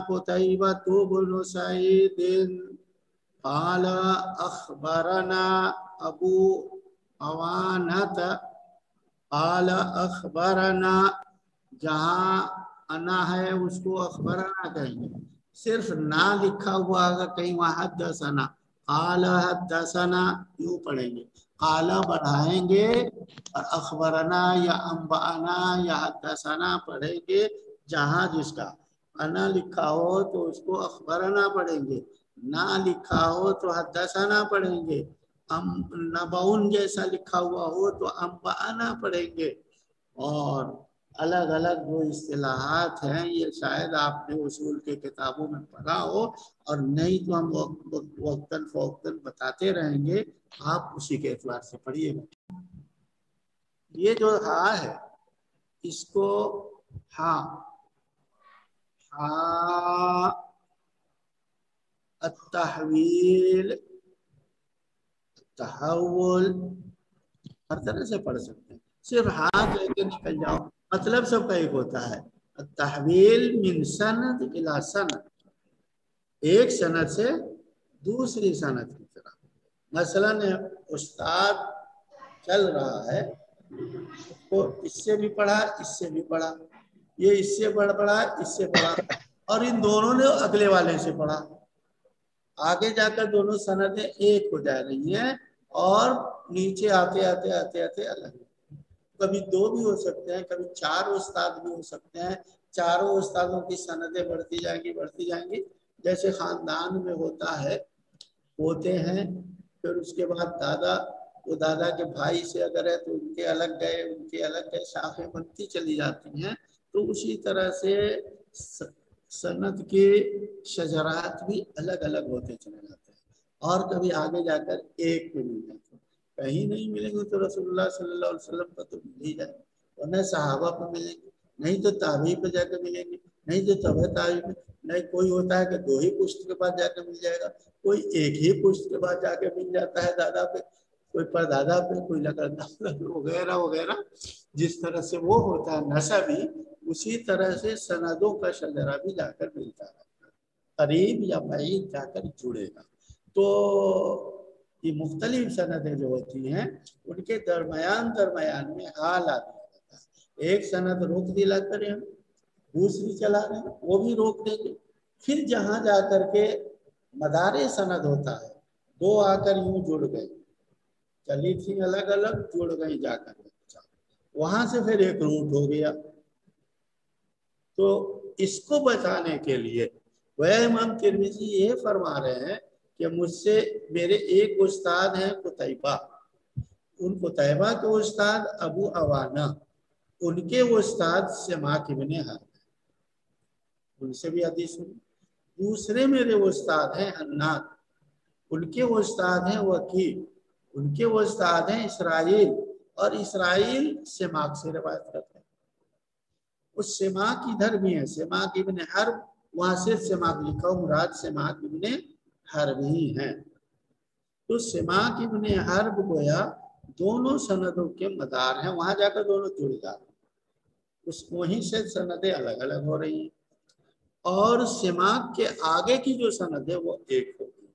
قتيبة بن سعيد قال أخبرنا أبو عوانة قال أخبرنا، جہاں انا ہے اس کو اخبرنا کہیں گے، صرف نہ لکھا ہوا اگر کہیں وہاں حدثنا قال حدثنا یوں پڑھیں گے، قال بڑھائیں گے اور اخبرنا یا انبأنا یا حدثنا پڑھیں گے، جہاں جس کا انا لکھا ہو تو اس کو اخبرنا پڑھیں گے، نہ لکھا ہو تو حدثنا پڑھیں گے، نبعون جیسا لکھا ہوا ہو تو انبأنا پڑھیں گے۔ اور الگ الگ جو اصطلاحات ہیں یہ شاید آپ نے اصول کے کتابوں میں پڑھا ہو، اور نہیں تو ہم وقتاً فوقتاً بتاتے رہیں گے، آپ اسی کے اعتبار سے پڑھیے گا۔ یہ جو ہا ہے اس کو ہا التحویل، تحول، ہر طرح سے پڑھ سکتے ہیں، صرف ہاں کہہ کے نکل جاؤ، مطلب سب کا ایک ہوتا ہے، التحویل من سند الى سند، ایک سند سے دوسری سند کی طرف۔ مثلا استاد چل رہا ہے، تو اس سے بھی پڑھا اس سے بھی پڑھا، یہ اس سے پڑھا اس سے پڑھا، اور ان دونوں نے اگلے والے سے پڑھا، آگے جا کر دونوں سندیں ایک ہو جا رہی ہیں، اور نیچے آتے آتے آتے آتے الگ، کبھی دو بھی ہو سکتے ہیں، کبھی چار استاد بھی ہو سکتے ہیں، چاروں استادوں کی سندیں بڑھتی جائیں گی، جیسے خاندان میں ہوتا ہے، ہوتے ہیں، پھر اس کے بعد دادا، وہ دادا کے بھائی سے اگر ہے تو ان کے الگ گئے، شاخیں بنتی چلی جاتی ہیں، تو اسی طرح سے سند کے شجرات بھی الگ الگ ہوتے چلے جاتے ہیں، اور کبھی آگے جا کر ایک پہ مل جاتے ہیں، کہیں نہیں ملیں گے تو رسول اللہ صلی اللہ علیہ وسلم کا تو مل ہی جائے، ورنہ صحابہ پہ ملیں گے، نہیں تو تابعی پہ جا کے ملیں گے، نہیں تو تبع تابعی پہ، نہیں کوئی ہوتا ہے کہ دو ہی پشت کے بعد جا کے مل جائے گا، کوئی ایک ہی پشت کے بعد جا کے مل جاتا ہے دادا پہ، کوئی پردادا پہ، کوئی لگادا وغیرہ وغیرہ، جس طرح سے وہ ہوتا ہے نسبی، اسی طرح سے سندوں کا شجرہ بھی جا کر ملتا ہے، قریب یا بعید جا کر جڑے گا۔ تو یہ مختلف سندیں جو ہوتی ہیں ان کے درمیان میں حال آتا ہے، ایک سند روک دلا کریں ہم، دوسری چلا رہے ہیں وہ بھی روک دیں گے، پھر جہاں جا کر کے مدار سند ہوتا ہے، دو آ کر یوں جڑ گئے، چلی تھی الگ الگ، جڑ گئی جا کر، وہاں سے پھر ایک روٹ ہو گیا۔ تو اس کو بچانے کے لیے وہ امام ترمذی یہ فرما رہے ہیں کہ مجھ سے میرے ایک استاد ہیں قتیبہ، ان قتیبہ کے استاد ابو عوانہ، ان کے وہ استاد سماک ابن حرب، ان سے بھی حدیث سنی۔ دوسرے میرے وہ استاد ہیں حناد، ان کے وہ استاد ہیں وکیع، ان کے وہ استاد ہیں اسرائیل، اور اسرائیل سماک سے روایت کرتے ہیں، اس سماک ادھر بھی ہے، سماک ابن حرب، وہاں سے سماک لکھا ہو، مراد سماک ابن حرب ہی ہیں۔ تو سماک ابن حرب گویا دونوں سندوں کے مدار ہیں، وہاں جا کر دونوں جڑ جاتے ہیں، اس وہیں سے سندیں الگ الگ ہو رہی ہیں، اور سماک کے آگے کی جو سند ہے وہ ایک ہوگی۔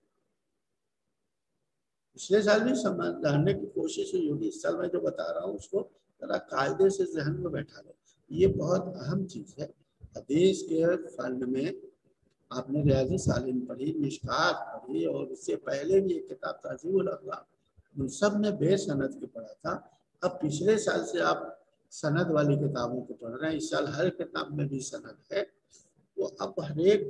پچھلے سال بھی سمجھانے کی کوشش ہوئی ہوگی، اس سال میں جو بتا رہا ہوں اس کو ذرا قاعدے سے ذہن میں بیٹھا لو، یہ بہت اہم چیز ہے۔ حدیث کے فن میں آپ نے ریاضی سالم پڑھی، مشکات پڑھی، اور اس سے پہلے بھی ایک کتاب تہذیب الاخلاق، ان سب نے بے سند کے پڑھا تھا۔ اب پچھلے سال سے آپ سند والی کتابوں کو پڑھ رہے ہیں، اس سال ہر کتاب میں بھی سند ہے، وہ اب ہر ایک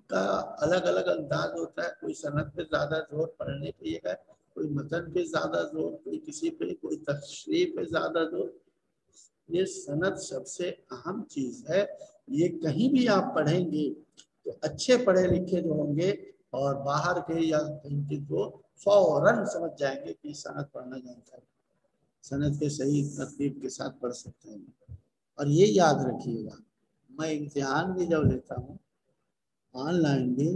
کا الگ الگ انداز ہوتا ہے، کوئی سند پہ زیادہ زور پڑھنے کے لیے ہے، کوئی متن پہ زیادہ زور، کوئی کسی پہ، کوئی تشریح پہ زیادہ زور۔ یہ سند سب سے اہم چیز ہے، یہ کہیں بھی آپ پڑھیں گے تو اچھے پڑھے لکھے جو ہوں گے اور باہر کے یا کہیں کے تو فوراً سمجھ جائیں گے کہ سند پڑھنا جانتا ہے، سند کے صحیح ترتیب کے ساتھ پڑھ سکتے ہیں۔ اور یہ یاد رکھیے گا، میں امتحان بھی جب لیتا ہوں آن لائن بھی،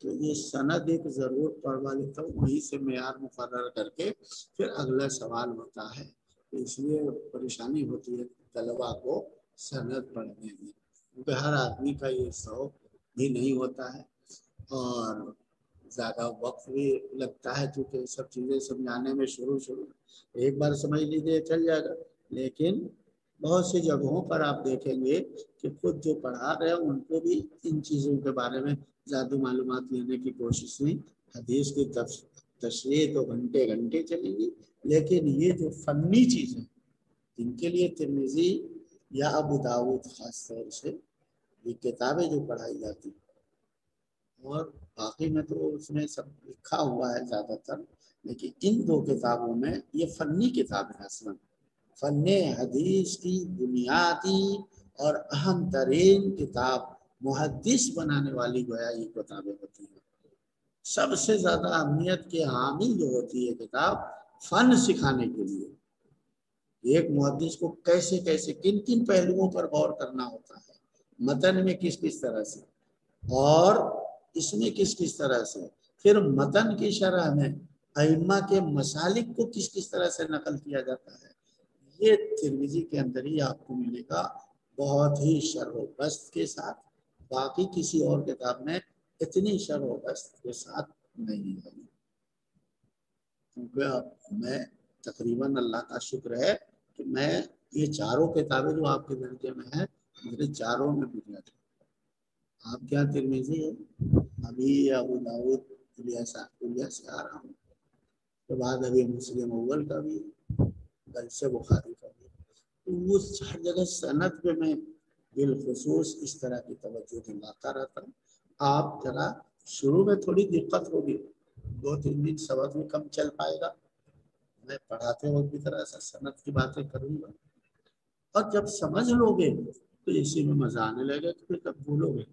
تو یہ سند ایک ضرور پڑھوا لیتا ہوں، وہیں سے معیار مقرر کر کے پھر اگلا سوال ہوتا ہے، تو اس لیے پریشانی ہوتی ہے طلباء کو سند پڑھنے میں۔ کیونکہ ہر آدمی کا یہ شوق بھی نہیں ہوتا ہے اور زیادہ وقت بھی لگتا ہے، چونکہ سب چیزیں سمجھانے میں شروع ایک بار سمجھ لیجیے چل جائے گا، لیکن بہت سی جگہوں پر آپ دیکھیں گے کہ خود جو پڑھا رہے ہیں ان کو بھی ان چیزوں کے بارے میں زیادہ معلومات لینے کی کوشش نہیں۔ حدیث کی تشریح تو گھنٹے گھنٹے چلے گی، لیکن یہ جو فنی چیزیں جن کے لیے ترمذی یا ابو داؤد خاص طور سے یہ کتابیں جو پڑھائی جاتی ہیں، اور باقی میں تو اس میں سب لکھا ہوا ہے زیادہ تر، لیکن ان دو کتابوں میں یہ فنی کتاب ہے اصلاً۔ فن حدیث کی بنیادی اور اہم ترین کتاب محدث بنانے والی گویا یہ کتابیں ہوتی ہیں۔ سب سے زیادہ اہمیت کے حامل جو ہوتی ہے کتاب فن سکھانے کے لیے، ایک محدث کو کیسے کیسے کن کن پہلوؤں پر غور کرنا ہوتا ہے، متن میں کس کس طرح سے اور اس میں کس کس طرح سے، پھر متن کی شرح میں ائمہ کے مسالک کو کس کس طرح سے نقل کیا جاتا ہے، یہ ترمذی کے اندر ہی آپ کو ملے گا بہت ہی شرح و بسط کے ساتھ۔ باقی کسی اور کتاب میں اتنی شرح و بسط کے ساتھ نہیں ہے، کیونکہ میں تقریباً اللہ کا شکر ہے کہ میں یہ چاروں کتابیں جو آپ کے درجے میں ہیں میرے چاروں میں مل جاتی۔ آپ کیا ترمذی ہے، ابھی ابو داؤد کلیہ سے آ رہا ہوں، کے بعد ابھی مسلم اول کا بھی، کل سے بخاری کا بھی، تو اس ہر جگہ سند پہ میں بالخصوص اس طرح کی توجہ دلاتا رہتا ہوں۔ آپ ذرا شروع میں تھوڑی دقت ہوگی، 2-3 دن سبق بھی کم چل پائے گا، میں پڑھاتے وقت بھی طرح سے سند کی باتیں کروں گا، اور جب سمجھ لو گے تو اسی میں مزہ آنے لگے تو پھر تب بھولو گے۔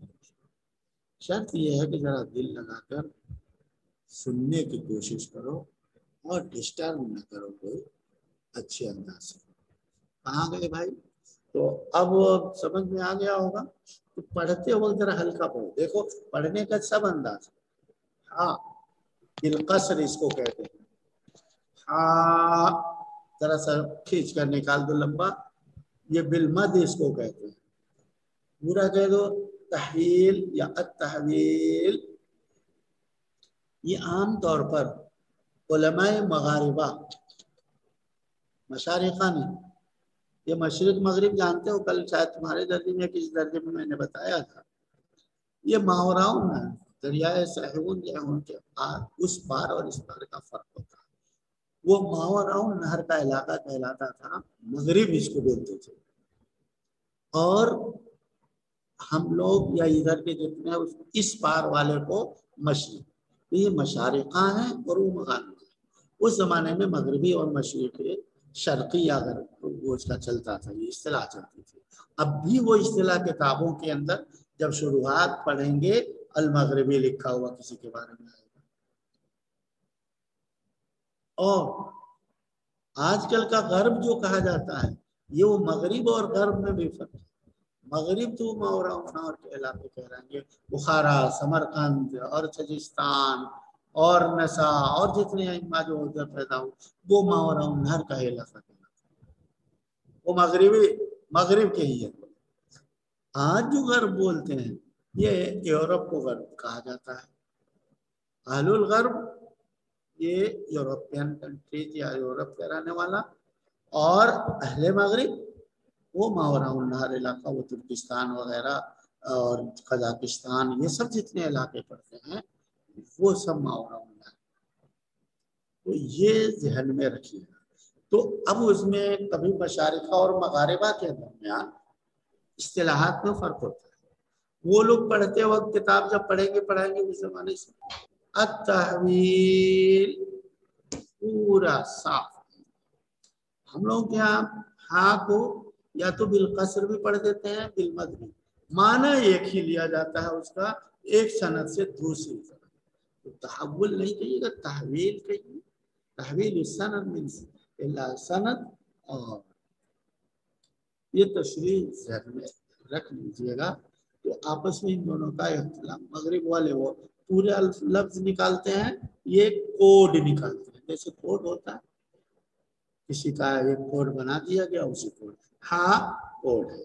شرط یہ ہے کہ ذرا دل لگا کر سننے کی کوشش کرو اور ڈسٹرب نہ کرو کوئی اچھے انداز سے۔ کہاں گئے بھائی؟ تو اب سمجھ میں آ گیا ہوگا، تو پڑھتے وقت ذرا ہلکا پڑھو۔ دیکھو پڑھنے کا سب انداز، ہاں بالقصر اس کو کہتے ہیں، ہاں ذرا سا کھینچ کر نکال دو لمبا، یہ بالمد اس کو کہتے ہیں، پورا کہہ دو تحویل یا التحویل۔ یہ عام طور پر علماء مغاربہ، مشارقہ نہیں، یہ مشرق مغرب جانتے ہو، کل شاید تمہارے درجے میں کس درجے میں نے بتایا تھا، یہ ماوراء دریائے سہون جو ہے ان کے اس پار اور اس پار کا فرق ہوتا ہے۔ وہ ماوراء نہر کا علاقہ کہلاتا تھا، مغرب اس کو بولتے تھے، اور ہم لوگ یا ادھر کے جتنے اس پار والے کو مشرق، یہ مشارقہ ہیں اور وہ مغاربہ ہیں۔ اس زمانے میں مغربی اور مشرقی شرقی اگر وہ اس کا چلتا تھا، یہ اصطلاح چلتی تھی۔ اب بھی وہ اصطلاح کتابوں کے اندر جب شروحات پڑھیں گے المغربی لکھا ہوا کسی کے بارے میں آئے گا۔ اور آج کل کا غرب جو کہا جاتا ہے، یہ وہ مغرب اور غرب میں بھی فرق ہے۔ مغرب تو ماوراء النہر کے علاقے کہلائیں گے، بخارا، سمرقند اور سجستان اور نسا اور جتنے ائمہ جو ادھر پیدا ہو، وہ ماوراء النہر کا علاقہ کہلاتا ہے، وہ مغرب کے ہی ہے۔ آج جو غرب بولتے ہیں یہ یورپ کو غرب کہا جاتا ہے۔ اہل الغرب یہ یورپین کنٹریز یا یورپ کے رہنے والا، اور اہل مغرب وہ ماوراء النہر علاقہ، وہ ترکستان وغیرہ اور قزاقستان، یہ سب جتنے علاقے پڑتے ہیں وہ سب ماوراء النہر۔ تو یہ ذہن میں رکھیے گا۔ تو اب اس میں کبھی مشارقہ اور مغاربہ کے درمیان اصطلاحات میں فرق ہوتا ہے۔ وہ لوگ پڑھتے وقت کتاب جب پڑھیں گے اس زمانے سے التحویل پورا صاف، ہم لوگ یہاں ہاں کو یا تو بالقصر بھی پڑھ دیتے ہیں بالمد بھی، معنی ایک ہی لیا جاتا ہے اس کا، ایک سند سے دوسری طرف۔ تو تحول نہیں کہیے گا، تحویل کہیے، تحویل السند من سند۔ اور یہ تشریح ذہن میں رکھ لیجیے گا، تو آپس میں ان دونوں کا اختلاف، مغرب والے وہ پورے لفظ نکالتے ہیں، یہ کوڈ نکالتے ہیں، جیسے کوڈ ہوتا ہے، کسی کا ایک کوڈ بنا دیا گیا، اسی کوڈ، ہاں کوڈ ہے،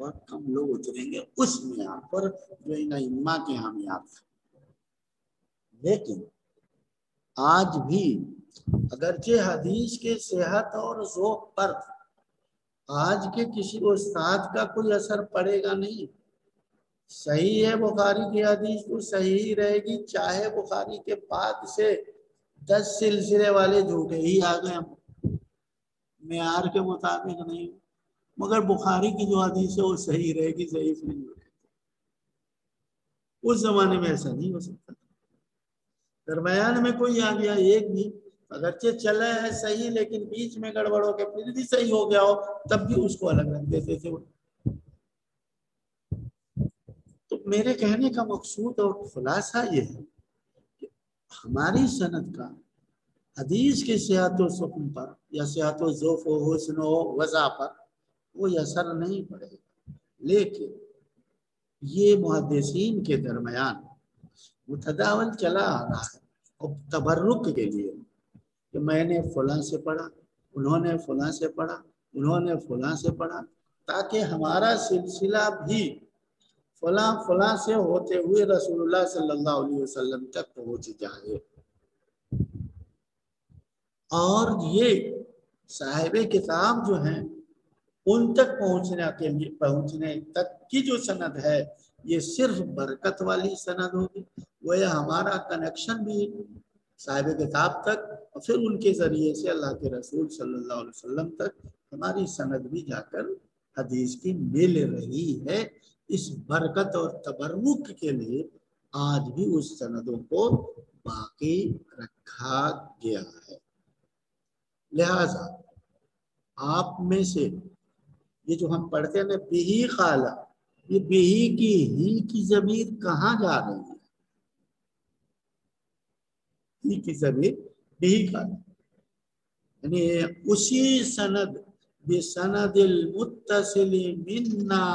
بہت کم لوگ اتریں گے اس معیار پر جو ان ائمہ کے یہاں معیار تھا. لیکن آج بھی اگرچہ حدیث کے صحت اور ذوق پر آج کے کسی استاد کا کوئی اثر پڑے گا نہیں. صحیح ہے بخاری کی حدیث تو صحیح رہے گی، چاہے بخاری کے بعد سے 10 سلسلے والے جھوٹے ہی آ گئے، معیار کے مطابق نہیں، مگر بخاری کی جو حدیث ہے وہ صحیح رہے گی، ضعیف نہیں ہوگی. اس زمانے میں ایسا نہیں ہو سکتا. درمیان میں کوئی آ گیا ایک بھی اگرچہ چلا ہے صحیح لیکن بیچ میں گڑبڑ ہو کے پھر بھی صحیح ہو گیا ہو تب بھی اس کو الگ رکھ دیتے تھے. تو میرے کہنے کا مقصود اور خلاصہ یہ ہے کہ ہماری سند کا حدیث کے صحت و سقم پر یا صحت و ذوق و حسن و وضع پر کوئی اثر نہیں پڑے گا. لیکن یہ محدثین کے درمیان متداول چلا آ رہا ہے اور تبرک کے لیے کہ میں نے فلاں سے پڑھا، انہوں نے فلاں سے پڑھا، انہوں نے فلاں سے پڑھا، تاکہ ہمارا سلسلہ بھی فلاں فلاں سے ہوتے ہوئے رسول اللہ صلی اللہ علیہ وسلم تک پہنچ جائے. اور یہ صاحب کتاب جو ہیں ان تک پہنچنے تک کی جو سند ہے یہ صرف برکت والی سند ہوگی. وہ ہمارا کنیکشن بھی صاحب کتاب تک اور پھر ان کے ذریعے سے اللہ کے رسول صلی اللہ علیہ وسلم تک ہماری سند بھی جا کر حدیث کی مل رہی ہے. اس برکت اور تبرک کے لیے آج بھی اس سندوں کو باقی رکھا گیا ہے. لہذا آپ میں سے یہ جو ہم پڑھتے ہیں نا بہی قالا، یہ بہی کی ضمیر کہاں جا رہی ہے؟ ہی کی ضمیر بہی قالا یعنی اسی سند بسند المتصل منا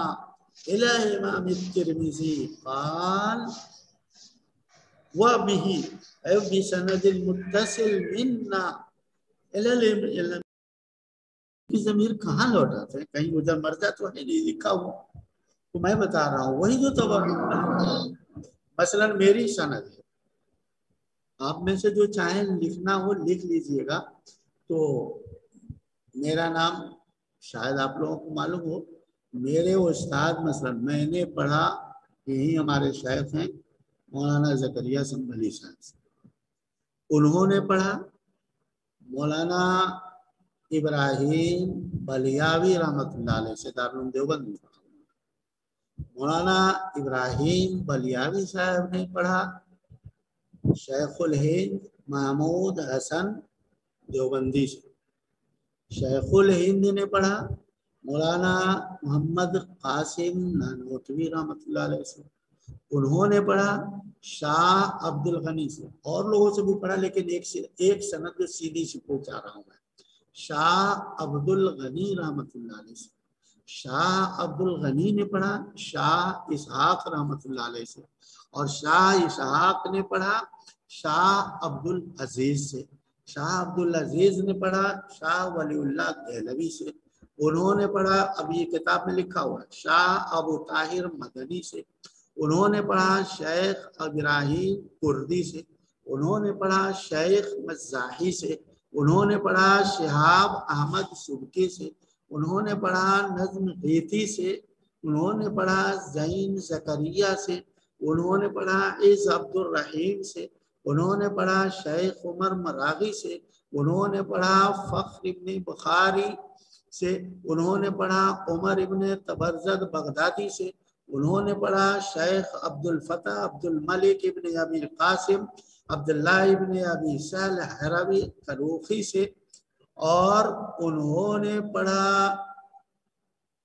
الى امام الترمذی قال وبه اي بسند المتصل منا الى کی ضمیر کہاں لوٹاتے ہیں؟ کہیں ادھر مرجع تو ہے نہیں لکھا ہوا، تو میں بتا رہا ہوں وہی جو تبرک مثلا میری سند ہے، آپ میں سے جو چاہیں لکھنا ہو لکھ لیجئے گا. تو میرا نام شاید آپ لوگوں کو معلوم ہو، میرے استاد مثلا میں نے پڑھا، یہی ہمارے شیخ ہیں مولانا زکریا سنبھلی صاحب سے، انہوں نے پڑھا مولانا ابراہیم بلیاوی رحمۃ اللہ علیہ سے دارالعلوم دیوبند میں. مولانا ابراہیم بلیاوی صاحب نے پڑھا شیخ الہند محمود حسن دیوبندی سے. شیخ الہند نے پڑھا مولانا محمد قاسم نانوتوی رحمۃ اللہ علیہ سے. انہوں نے پڑھا شاہ عبد الغنی سے، اور لوگوں سے بھی پڑھا لیکن ایک سند سیدھی سے پہنچا رہا ہوں میں، شاہ عبد الغنی رحمۃ اللہ علیہ سے. شاہ عبد الغنی نے پڑھا شاہ اسحاق رحمۃ اللہ علیہ سے، اور شاہ اسحاق نے پڑھا شاہ عبد العزیز سے. شاہ عبد العزیز نے پڑھا شاہ ولی اللہ دہلوی سے. انہوں نے پڑھا، اب یہ کتاب میں لکھا ہوا ہے، شاہ ابو طاہر مدنی سے. انہوں نے پڑھا شیخ ابراہیم کردی سے. انہوں نے پڑھا شیخ مزاحی سے. انہوں نے پڑھا شہاب احمد سبکی سے. انہوں نے پڑھا نظم غیتی سے. انہوں نے پڑھا زین زکریہ سے. انہوں نے پڑھا عز عبد الرحیم سے. انہوں نے پڑھا شیخ عمر مراغی سے. انہوں نے پڑھا فخر ابن بخاری سے. انہوں نے پڑھا عمر ابن تبرزد بغدادی سے. انہوں نے پڑھا شیخ عبد الفتح عبد الملک ابن ابی القاسم عبداللہ ابن ابی سہل حروی کروخی سے. اور انہوں نے پڑھا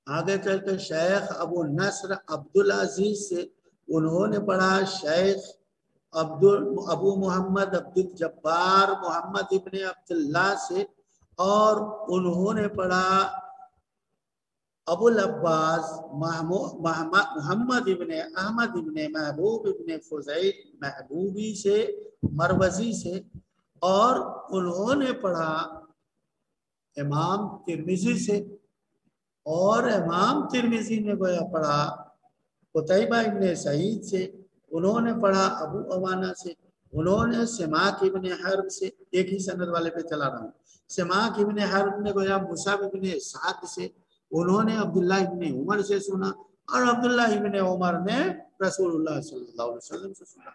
آگے چل کر شیخ ابو نصر عبد العزیز سے. انہوں نے پڑھا شیخ ابو محمد عبد الجبار محمد ابن عبداللہ سے. اور انہوں نے پڑھا ابو العباس محمد ابن احمد ابن محبوب ابن فضیل محبوبی سے مروزی سے. اور انہوں نے پڑھا امام ترمذی سے. اور امام ترمذی نے گویا پڑھا قتیبہ ابن سعید سے، انہوں نے پڑھا ابو عوانہ سے، انہوں نے سماک ابن حرب سے، ایک ہی سند والے پہ چلا رہا ہوں، سماک ابن حرب نے گویا مصعب ابن سعد سے، انہوں نے عبداللہ ابن عمر سے سنا، اور عبداللہ ابن عمر نے رسول اللہ صلی اللہ علیہ وسلم سے سنا۔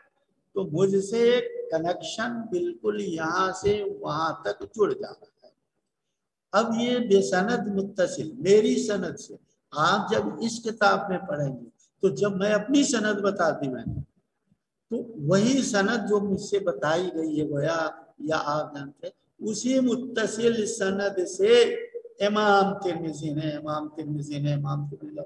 تو مجھ سے کنیکشن بالکل یہاں سے وہاں تک جڑ جاتا ہے۔ اب یہ بے سند متصل میری سند سے آپ جب اس کتاب میں پڑھیں گے تو جب میں اپنی سند بتا دی میں نے، تو وہی سند جو مجھ سے بتائی گئی ہے گویا یا آپ جانتے اسی متصل سند سے امام ترمذی نے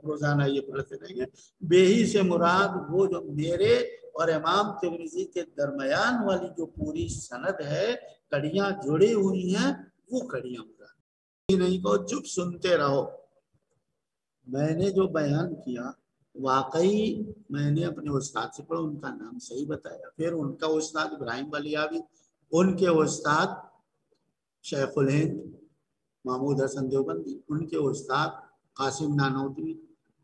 روزانہ یہ پڑھتے رہیں گے، بے ہی سے مراد وہ جو میرے اور امام ترمذی کے درمیان والی جو پوری سند ہے، کڑیاں جڑی ہوئی ہیں، وہ کڑیاں مراد نہیں کو چپ سنتے رہو۔ میں نے جو بیان کیا واقعی میں نے اپنے استاد سے پڑھا، ان کا نام صحیح بتایا، پھر ان کا استاد ابراہیم بلیاوی، ان کے استاد شیخ الہند محمود حسن دیوبندی، ان کے استاد قاسم نانوتوی،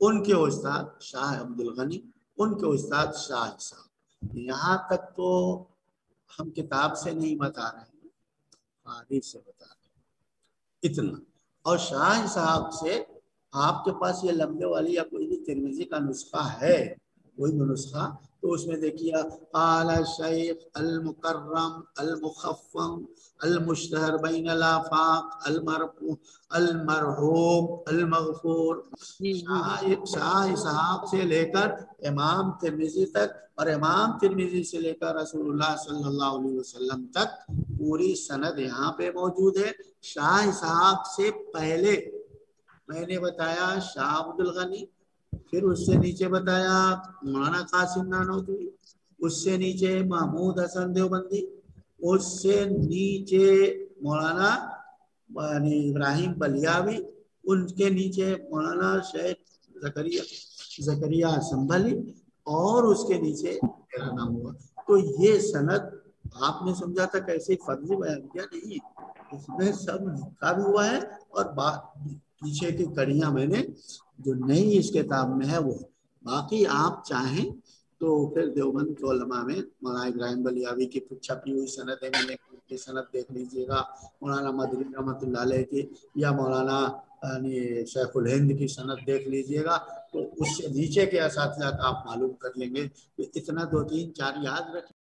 ان کے استاد شاہ عبد الغنی، ان کے استاد شاہ صاحب۔ یہاں تک تو ہم کتاب سے نہیں بتا رہے ہیں، حدیث سے بتا رہے ہیں اتنا۔ اور شاہ صاحب سے آپ کے پاس یہ لمبے والی یا کوئی بھی ترمذی کا نسخہ ہے، کوئی بھی نسخہ، تو اس میں دیکھیے قال شیخ المکرم المخفم المشتہر بین الافاق المرحوم المغفور، شاہ اسحاق سے لے کر امام ترمذی تک، اور امام ترمذی سے لے کر رسول اللہ صلی اللہ علیہ وسلم تک پوری سند یہاں پہ موجود ہے۔ شاہ اسحاق سے پہلے میں نے بتایا شاہ عبد الغنی، پھر اس سے نیچے بتایا مولانا قاسم نانوتوی، اس سے نیچے محمود حسن دیوبندی، اس سے نیچے مولانا ابراہیم بلیاوی، ان کے نیچے مولانا شیخ زکریا سنبھلی، اور اس کے نیچے میرا نام ہوا۔ تو یہ سند آپ نے سمجھا تھا کیسے فرضی بیان کیا، نہیں، اس میں سب لکھا بھی ہوا ہے، اور پیچھے کی کڑیاں میں نے جو نئی اس کتاب میں ہے وہ، باقی آپ چاہیں تو پھر دیوبند کے علماء میں مولانا ابراہیم بلیاوی کی چھپی ہوئی سند ہے، میں نے سند دیکھ لیجئے گا، مولانا مدری رحمۃ اللہ علیہ کی، یا مولانا شیخ الہند کی سند دیکھ لیجئے گا، تو اس سے نیچے کے اساتذہ کا آپ معلوم کر لیں گے۔ اتنا 2 3 4 یاد رکھیں۔